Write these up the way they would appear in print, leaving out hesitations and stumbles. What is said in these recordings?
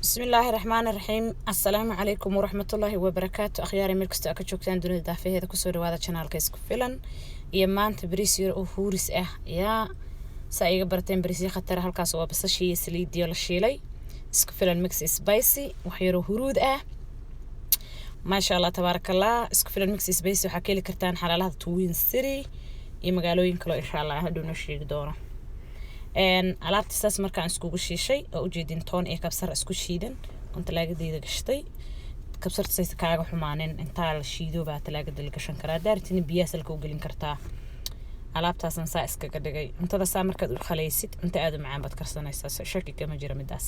بسم الله الرحمن الرحيم. السلام عليكم ورحمة الله وبركاته. أخياري ملكستو أكتشوكتان دون الدافع هذا كسور وهذا channel كيسكو فيلن يمان تبريسير أو هورس يا سايق برتين بريسي خطر هالكاس وبس شيء سليد ديال الشيلي سكو فيلن ميكس سبايسي وحيرو هرود ما شاء الله تبارك الله. سكو فيلن ميكس سبايسي وحكي لي كرتان حلالات توين سيري يمقالو ينكلو إن شاء الله هدو نشيك دونه alaabta saas markaan iskugu shiishay oo u jeedin toon ee kabsar isku shiidan oo talaagadeeda gashtay kabsarta saysa kaaga xumaaneen inta la shiido baa talaagada la gashan karaa daartina biyaha salka u gelin kartaa. alaabtaasan saa iskaga dhigay intada saa markaad u khalaysid inta aad u macaan baad karsanaysaa shaki kama jira midaas.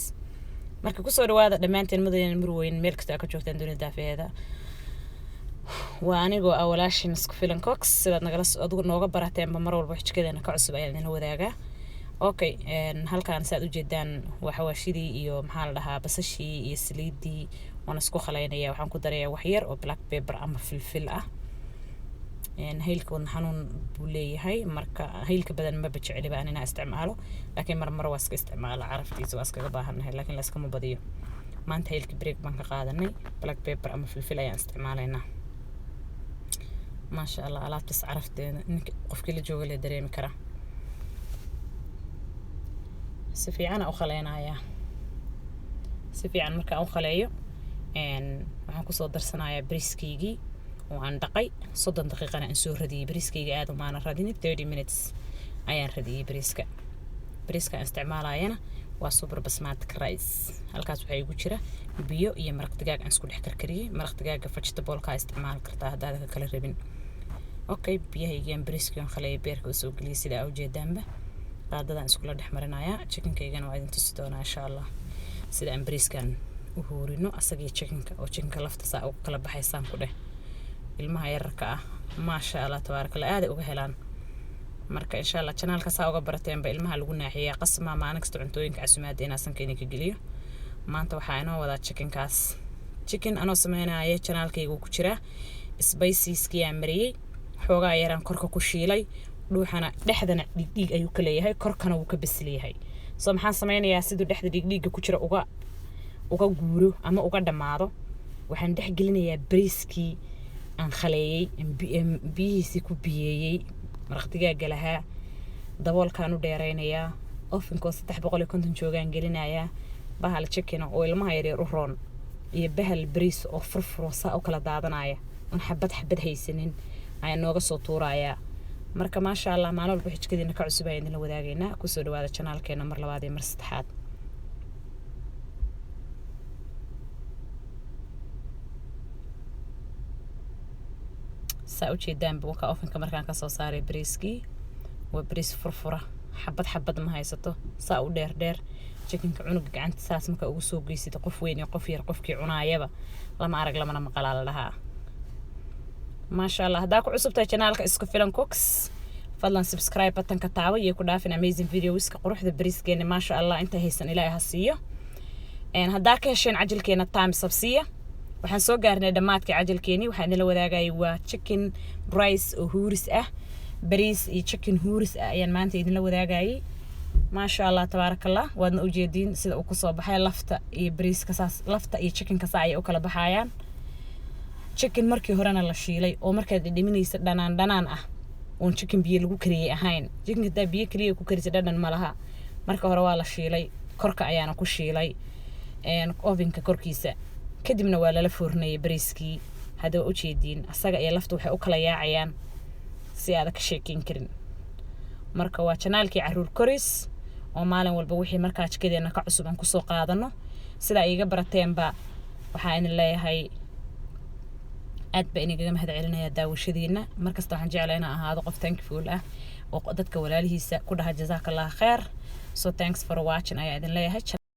marka ku soo dhawaada dhamaanteen madaxweyne Marweyn meel kasta ka joogtaan dunida daafeeda waa anigoo awalaashin isku filan cox sidaad nagala adigu nooga barateen mar walba xijkeedana ka cusub ayaan idin wadaagaa. okay halkaan saad u jeedaan waxa waashidii iyo maxaa la dhahaa basashii iyo saliidii waan isku khaleynaya waxaan ku darayaa wax yar oo black pepper ama filfil ah. heelkoon xanuun buu leeyahay marka heelka badan ma bajeceli baan inaan isticmaalo laakiin mar waa iska isticmaalo caraftiisa waa iskaga baahanahay laakiin la iska ma badiyo. maanta heelka break baan ka qaadanay black pepper ama filfil ayaan isticmaalaynaa. ma sha Allah alaabtaas carafteeda qofkii la jooga la dareemi karaa. si fiican u khaleynaya si fiican marka aan khaleeyo waxaan ku soo darsanayaa briskeygi oo aan dhaqay 30 daqiiqana aan soo radiyay. briskeyga aad u maana radin 30 minutes ayaan radiyay briska isticmaalayana waa super basmati rice. halkaas waxa igu jira biyo iyo maraq digaag aan isku dhex karkariyay. maraq digaaga vegetable-ka isticmaal kartaa haddaad ka kala rabin. okay biyahaygan briskeygan khaleeyay beerka soo galiyay sida aad u jeedaanba qaadadan isku la dhex marinayaa. chickenkaygana waa idin tusi doonaa insha Allah sida aan briskan u hoorino asagii chickenka oo chickenka lafta saa ugu kala baxaysaan ku dheh ilmaha yararka ah ma sha Allah tabarakallah aad uga helaan. marka insha Allah channelka saa uga barateen ba ilmaha lagu naaxiyaa qasma maalin kasta cuntooyinka casumaad inaan sankeena ka geliyo. maanta waxaa inoo wada chickenkaas chicken anoo sameynaayo channelkaygu ku jira spices-kii aan mariyay xoogaa yaraan korka ku shiilay dhuuxana dhexdana dhigdhig ayuu ka leeyahay korkana wuu ka bisleeyahay. soo maxaan sameynayaa sidoo dhexda dhigdhiga ku jira uga guuro ama uga dhamaado waxaan dhex gelinayaa briskii aan khaleeyay biyihiisi ku biyeeyay maraq digaaga lahaa daboolkaan u dheeraynayaa ovenko 350 joogaan gelinayaa bahal chicken oo ilmaha yaryar u roon iyo bahal bris oo furfuro saa u kala daadanaya aan xabad haysanin ayaan nooga soo tuurayaa. marka ma sha Allah maalin walba xijkeedina ka cusub ayaan la wadaagaynaa. ku soo dhawaada channelkeena mar labaad iyo mar saddexaad. saa u jeedaan buuka ovenka markaan ka soo saaray briskii waa bris furfura xabad ma haysato saa u dheer chickenka cunug gacanta saas marka ugu soo geysid qof weyn iyo qof yar qofkii cunaayaba lama arag lamana maqalaal lahaa. ما شاء الله هداك عصبتها channelka isku filan cox fadlan subscribe button ka taawo iyo ku dhaafin amazing videos ka quruxda briskeena ma sha Allah inta haysan ilaahay ha siiyo. hadaa ka hesheen cajalkeena time sabsiya waxaan soo gaarnay dhamaadkii cajalkeeni waxaan la wadaagay waa chicken rice oo huuris ah bariis iyo chicken huuris ah ayaan maanta idin la wadaagay. ma sha Allah tabarakallah waadna u jeedin sida uu ku soo baxay lafta iyo bariiska saas lafta iyo chickenka saa ay u kala baxayaan. chicken markii horena la shiilay oo markaad dhiminaysa dhanaan ah oo chicken biyo lagu kariyay ahayn. chicken daa biyo kaliya ku karisay dhadhan ma laha. marka hore waa la shiilay korka ayaana ku shiilay ovenka korkiisa kadibna waa la foornayay bariiskii. hadda u jeedin asaga iyo lafta waxay u kala yaacayaan si aad ka sheekin karin. marka waa channelkii caruur koris oo maalin walba wixii markaa jikeedana ka cusub aan ku soo qaadano sida ay iga barateenba waxaan leeyahay aad ba inaga mahad celinaya daawashadiina. markasta waxaan jeclahay inaan ahaado qof thankful ah oo dadka walaalihiisa ku dhaha jazakallahu khair. so thanks for watching ayaa idin leeyahay.